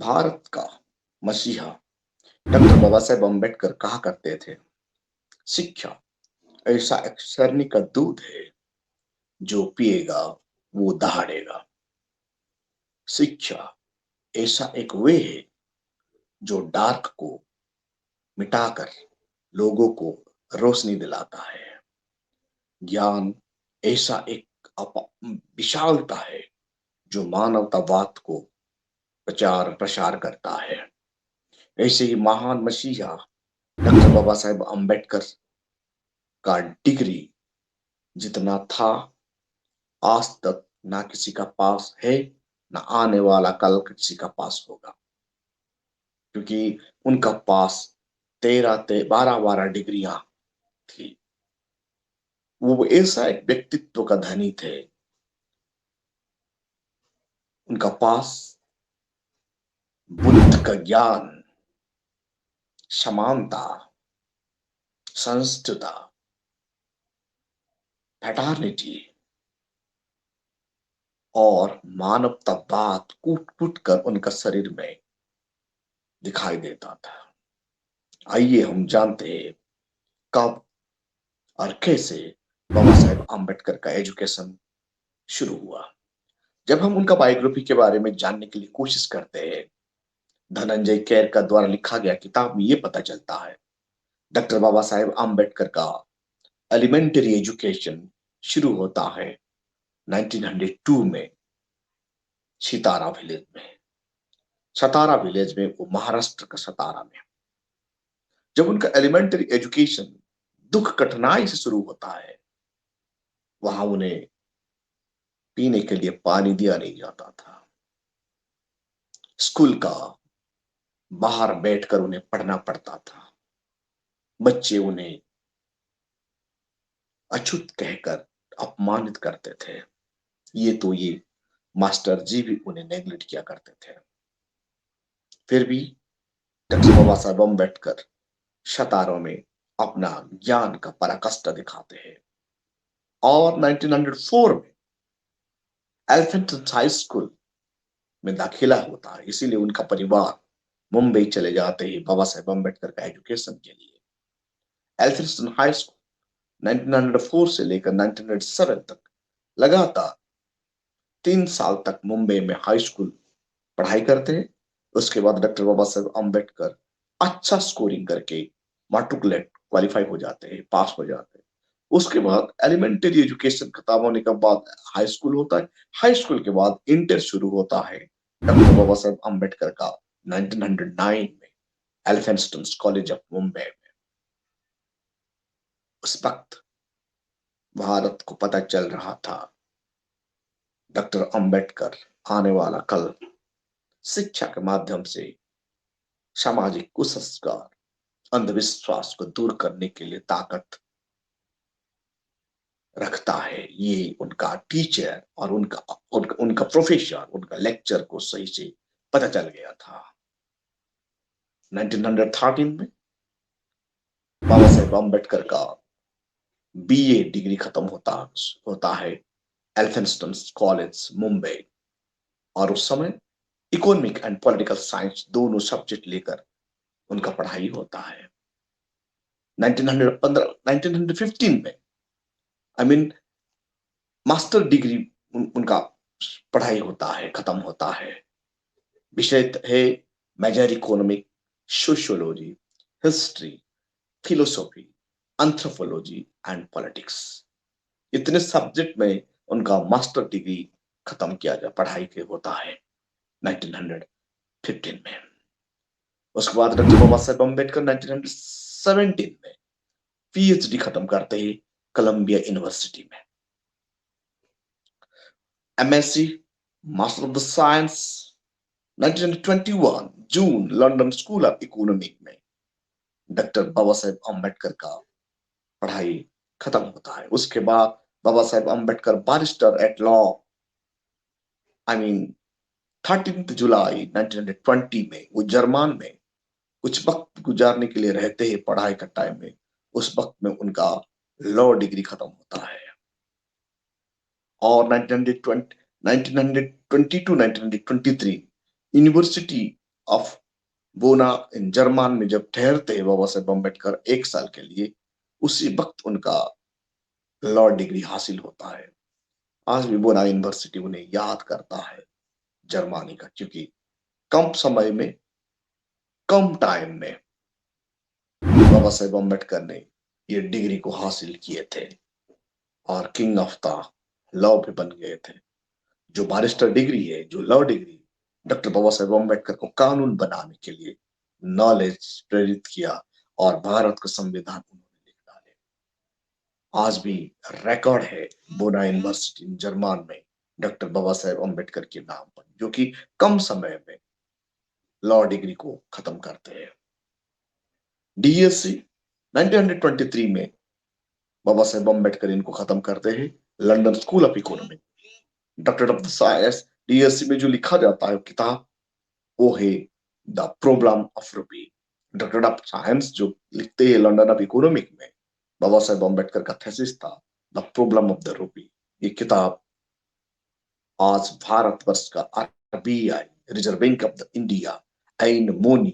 भारत का मसीहा डॉक्टर बाबा साहेब अम्बेडकर कहा करते थे, शिक्षा ऐसा एक सरनी का दूध है, जो पिएगा वो दहाड़ेगा। शिक्षा ऐसा एक वे है, जो डार्क को मिटाकर लोगों को रोशनी दिलाता है। ज्ञान ऐसा एक विशालता है, जो मानवतावाद को प्रचार प्रसार करता है। ऐसे ही महान मसीहा डॉक्टर बाबा साहेब अम्बेडकर का डिग्री जितना था, आज तक ना किसी का पास है, ना आने वाला कल किसी का पास होगा। क्योंकि उनका पास 12 डिग्रियां थी। वो ऐसा एक व्यक्तित्व का धनी थे। उनका पास बुद्ध का ज्ञान, समानता, संस्कृतता, फ्रेटर्निटी और मानवतावाद कूट कूट कर उनका शरीर में दिखाई देता था। आइए हम जानते हैं कब और कैसे बाबा साहेब अम्बेडकर का एजुकेशन शुरू हुआ। जब हम उनका बायोग्राफी के बारे में जानने के लिए कोशिश करते हैं, धनंजय केर का द्वारा लिखा गया किताब में यह पता चलता है, डॉक्टर बाबा साहेब अम्बेडकर का एलिमेंट्री एजुकेशन शुरू होता है 1902 में सितारा विलेज में। सतारा विलेज में, वो महाराष्ट्र का सतारा में। जब उनका एलिमेंट्री एजुकेशन दुख कठिनाई से शुरू होता है, वहां उन्हें पीने के लिए पानी दिया नहीं जाता था। स्कूल का बाहर बैठकर उन्हें पढ़ना पड़ता था। बच्चे उन्हें अछूत कहकर अपमानित करते थे। ये मास्टर जी भी उन्हें नेग्लेक्ट किया करते थे। फिर भी डॉक्टर बाबा साहब अम्बेडकर शतारों में अपना ज्ञान का पराकाष्ठा दिखाते हैं और 1904 में एलिफेंटन हाई स्कूल में दाखिला होता है। इसीलिए उनका परिवार मुंबई चले जाते हैं बाबा साहेब अम्बेडकर का एजुकेशन के लिए। एलिफेंटन हाई स्कूल 1904 से लेकर 1907 तक लगातार 3 साल तक मुंबई में हाई स्कूल पढ़ाई करते हैं। उसके बाद डॉक्टर बाबा साहेब अम्बेडकर अच्छा स्कोरिंग करके माट्रिकुलेट क्वालिफाई हो जाते हैं, पास हो जाते हैं। उसके बाद एलिमेंट्री एजुकेशन खत्म होने के बाद हाई स्कूल होता है। हाई स्कूल के बाद इंटर शुरू होता है डॉक्टर बाबा साहेब अम्बेडकर का 1909 में एलिफेंटन कॉलेज ऑफ मुंबई में। उस वक्त भारत को पता चल रहा था, डॉक्टर अम्बेडकर आने वाला कल शिक्षा के माध्यम से सामाजिक कुसंस्कार, अंधविश्वास को दूर करने के लिए ताकत रखता है। ये उनका टीचर और उनका प्रोफेसर, उनका लेक्चर को सही से पता चल गया था। 1913 में बाबा साहेब अम्बेडकर का बीए डिग्री खत्म होता है एल्फिंस्टन कॉलेज मुंबई। और उस समय इकोनॉमिक एंड पॉलिटिकल साइंस दोनों सब्जेक्ट लेकर उनका पढ़ाई होता है। 1915 में मास्टर डिग्री उनका पढ़ाई होता है, खत्म होता है। विषय है major economic, sociology, history, philosophy, anthropology and politics. इतने सब्जेक्ट में उनका मास्टर डिग्री खत्म किया जा पढ़ाई के होता है 1915 में। उसके बाद डॉक्टर बाबा साहेब अम्बेडकर 1917 में पीएचडी खत्म करते हैं कोलंबिया यूनिवर्सिटी में। MSc, master of the science 1921 June London school of economic में डॉक्टर बाबा साहेब अम्बेडकर का पढ़ाई खत्म होता है। उसके बाद बाबा Saheb Ambedkar barrister eight law 13 जुलाई 1920 में वो जर्मन में कुछ वक्त गुजारने के लिए रहते हैं पढ़ाई का टाइम में। उस वक्त में उनका लॉ डिग्री खत्म होता है। और 1922 1923 यूनिवर्सिटी ऑफ बोना इन जर्मन में जब ठहरते हैं बाबा साहेब अम्बेडकर 1 साल के लिए, उसी वक्त उनका लॉ डिग्री हासिल होता है। आज भी बोना यूनिवर्सिटी उन्हें याद करता है जर्मनी का, क्योंकि कम समय में, कम टाइम में बाबा साहेब अम्बेडकर ने ये डिग्री को हासिल किए थे और किंग ऑफ द लॉ भी बन गए थे। जो बैरिस्टर डिग्री है, जो law degree, doctor Baba Saheb Ambedkar को कानून बनाने के लिए नॉलेज प्रेरित किया और भारत का संविधान उन्होंने लिख डाले। आज भी रिकॉर्ड है बोना यूनिवर्सिटी जर्मन में डॉक्टर बाबा साहेब अम्बेडकर के नाम पर, जो कि कम समय में लॉ डिग्री को खत्म करते हैं। डीएससी 1923 में बाबा साहेब अम्बेडकर इनको खत्म करते हैं London school of economic. Doctor of the science DSC में जो लिखा जाता है किताब, वो है द प्रॉब्लम ऑफ रूपी। डॉक्टर ऑफ साइंस जो लिखते हैं लंदन ऑफ इकोनॉमिक में, बाबा साहेब अम्बेडकर का थीसिस था the problem of the rupee. ये किताब आज भारतवर्ष का RBI, reserve bank of the India, an money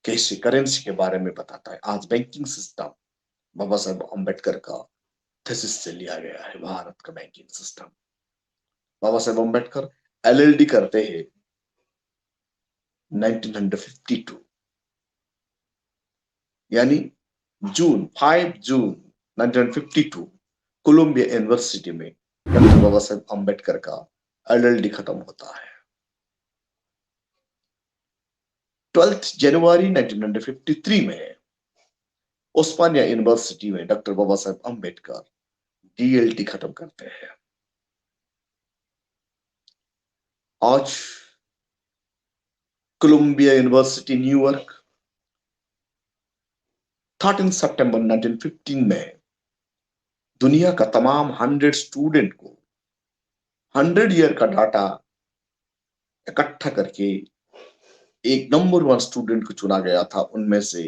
कैसे करेंसी के बारे में बताता है। आज बैंकिंग सिस्टम बाबा साहेब अम्बेडकर का थीसिस से लिया गया है, भारत का banking system. Baba Saheb Ambedkar LLD करते हैं 1952, यानी 5 जून 1952 कोलंबिया यूनिवर्सिटी में डॉक्टर बाबा साहेब अम्बेडकर का एलएलडी खत्म होता है। 12 जनवरी 1953 में ओस्मानिया यूनिवर्सिटी में डॉक्टर बाबा साहेब अम्बेडकर डीएलटी खत्म करते हैं। आज कोलंबिया यूनिवर्सिटी न्यूयॉर्क 13 सितंबर 1915 में दुनिया का तमाम 100 स्टूडेंट को 100 ईयर का डाटा इकट्ठा करके एक नंबर 1 स्टूडेंट को चुना गया था। उनमें से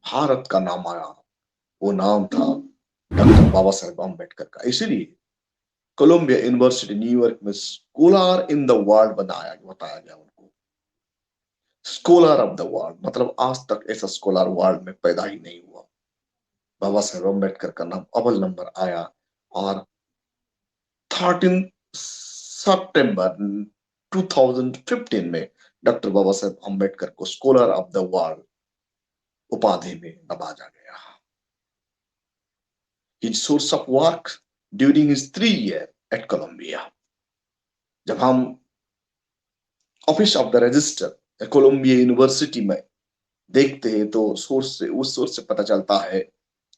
भारत का नाम आया, वो नाम था डॉक्टर बाबा साहेब अम्बेडकर का। इसीलिए कोलंबिया यूनिवर्सिटी न्यूयॉर्क में स्कॉलर इन द वर्ल्ड बताया गया उनको। स्कॉलर ऑफ द वर्ल्ड मतलब आज तक ऐसा स्कॉलर वर्ल्ड में पैदा ही नहीं हुआ। बाबा साहेब अम्बेडकर का नाम अव्वल नंबर आया और 13 सितंबर 2015 में डॉक्टर बाबा साहेब अम्बेडकर को स्कॉलर ऑफ द वर्ल्ड उपाधि में नवाजा गया। His source of work during his 3 years at Columbia, जब हम office of the register Columbia university में देखते हैं तो उस सोर्स से पता चलता है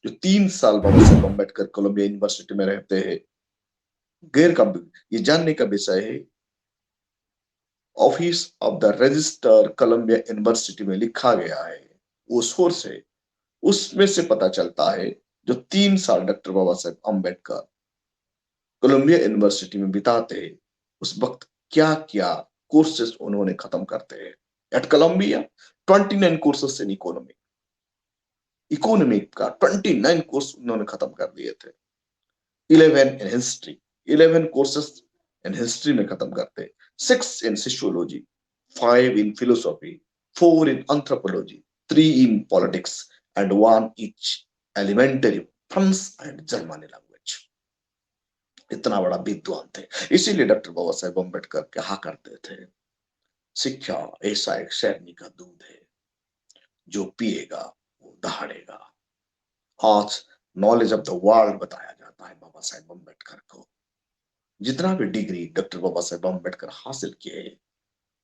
जो 3 साल बाबा साहेब अम्बेडकर कोलंबिया यूनिवर्सिटी में रहते हैं। गैर का ये जानने का विषय है, office of the register Columbia university में लिखा गया है, वो सोर्स है, उसमें से पता चलता है जो 3 साल doctor Baba Saheb Ambedkar Colombia university में बिताते हैं, उस वक्त क्या क्या कोर्सेस उन्होंने खत्म करते हैं। At Columbia 29 courses in economic का 29 कोर्स उन्होंने खत्म कर दिए थे। 11 in history, 11 courses in history में खत्म करते, 6 in sociology, 5 in philosophy, 4 in anthropology, 3 in politics and 1 each elementary French and German language. इतना बड़ा विद्वान थे। इसीलिए डॉक्टर बाबा साहेब अम्बेडकर कहा करते थे, शिक्षा ऐसा एक शैरनी का दूध है, जो पिएगा वो दहाड़ेगा। आज नॉलेज ऑफ द वर्ल्ड बताया जाता है बाबा साहेब अम्बेडकर को। जितना भी डिग्री डॉक्टर बाबा साहेब अम्बेडकर हासिल किए,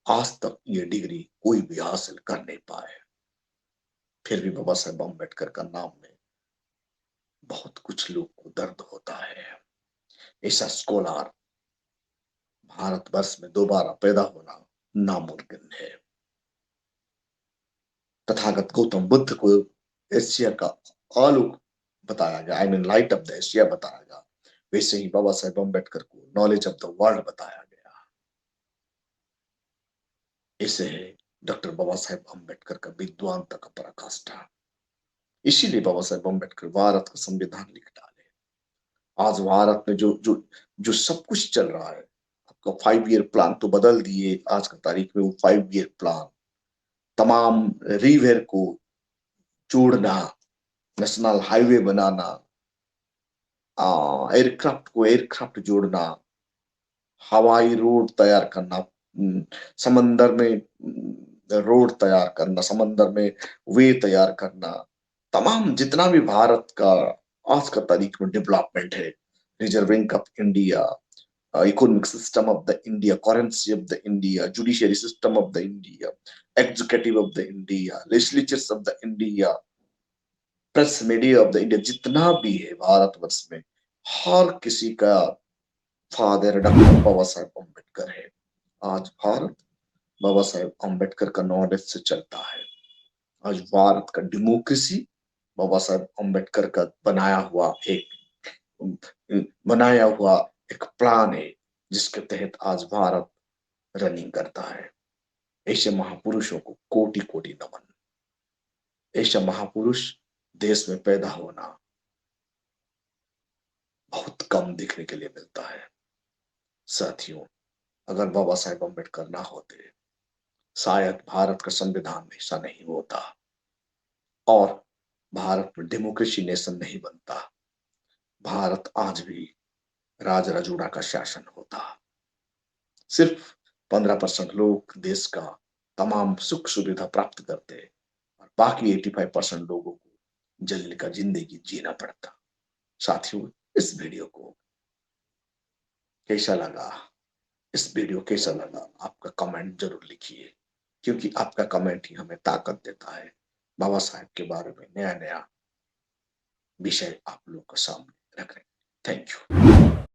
आज तक ये डिग्री कोई भी हासिल कर नहीं पाए। फिर भी बाबा साहेब अम्बेडकर का नाम में बहुत कुछ लोग को दर्द होता है। ऐसा स्कॉलर भारतवर्ष में दोबारा पैदा होना नामुमकिन है। तथागत गौतम बुद्ध को एशिया का आलोक बताया गया, I mean light of the Asia बताया गया, वैसे ही बाबा साहेब अम्बेडकर को नॉलेज ऑफ द वर्ल्ड बताया गया। इसे है डॉक्टर बाबा साहेब अम्बेडकर का विद्वानता का पराकाष्ठा। इसीलिए बाबा साहेब अम्बेडकर भारत का संविधान लिख डाले। आज भारत में जो जो जो सब कुछ चल रहा है, आपका 5 ईयर प्लान तो बदल दिए, आज का तारीख में वो 5 ईयर प्लान तमाम रिवर को जोड़ना, नेशनल हाईवे बनाना, एयरक्राफ्ट को एयरक्राफ्ट जोड़ना, हवाई रोड तैयार करना, समंदर में रोड तैयार करना, समंदर में वे तैयार करना, तमाम जितना भी भारत का आज का तारीख में डेवलपमेंट है, reserve bank of India, economic system of the India, currency of the India, judiciary system of the India, executive of the India, legislatures of the India, press media of the India, जितना भी है भारतवर्ष में, हर किसी का father doctor Baba Saheb Ambedkar है। आज भारत बाबा साहेब अम्बेडकर का knowledge से चलता है। आज भारत का डेमोक्रेसी बाबा साहेब अम्बेडकर का बनाया हुआ एक प्लान है, जिसके तहत आज भारत रनिंग करता है। ऐसे महापुरुषों को कोटि कोटि नमन। ऐसा महापुरुष देश में पैदा होना बहुत कम देखने के लिए मिलता है। साथियों, अगर बाबा साहेब अम्बेडकर ना होते, शायद भारत का संविधान ऐसा नहीं होता और भारत में डेमोक्रेसी नेशन नहीं बनता। भारत आज भी राज रजूड़ा का शासन होता। सिर्फ 15% लोग देश का तमाम सुख सुविधा प्राप्त करते और बाकी 85% लोगों को जलील का जिंदगी जीना पड़ता। साथियों, इस वीडियो को कैसा लगा, इस वीडियो कैसा लगा, आपका कमेंट जरूर लिखिए, क्योंकि आपका कमेंट ही हमें ताकत देता है बाबा साहेब के बारे में नया नया विषय आप लोग के सामने रखने। Thank you.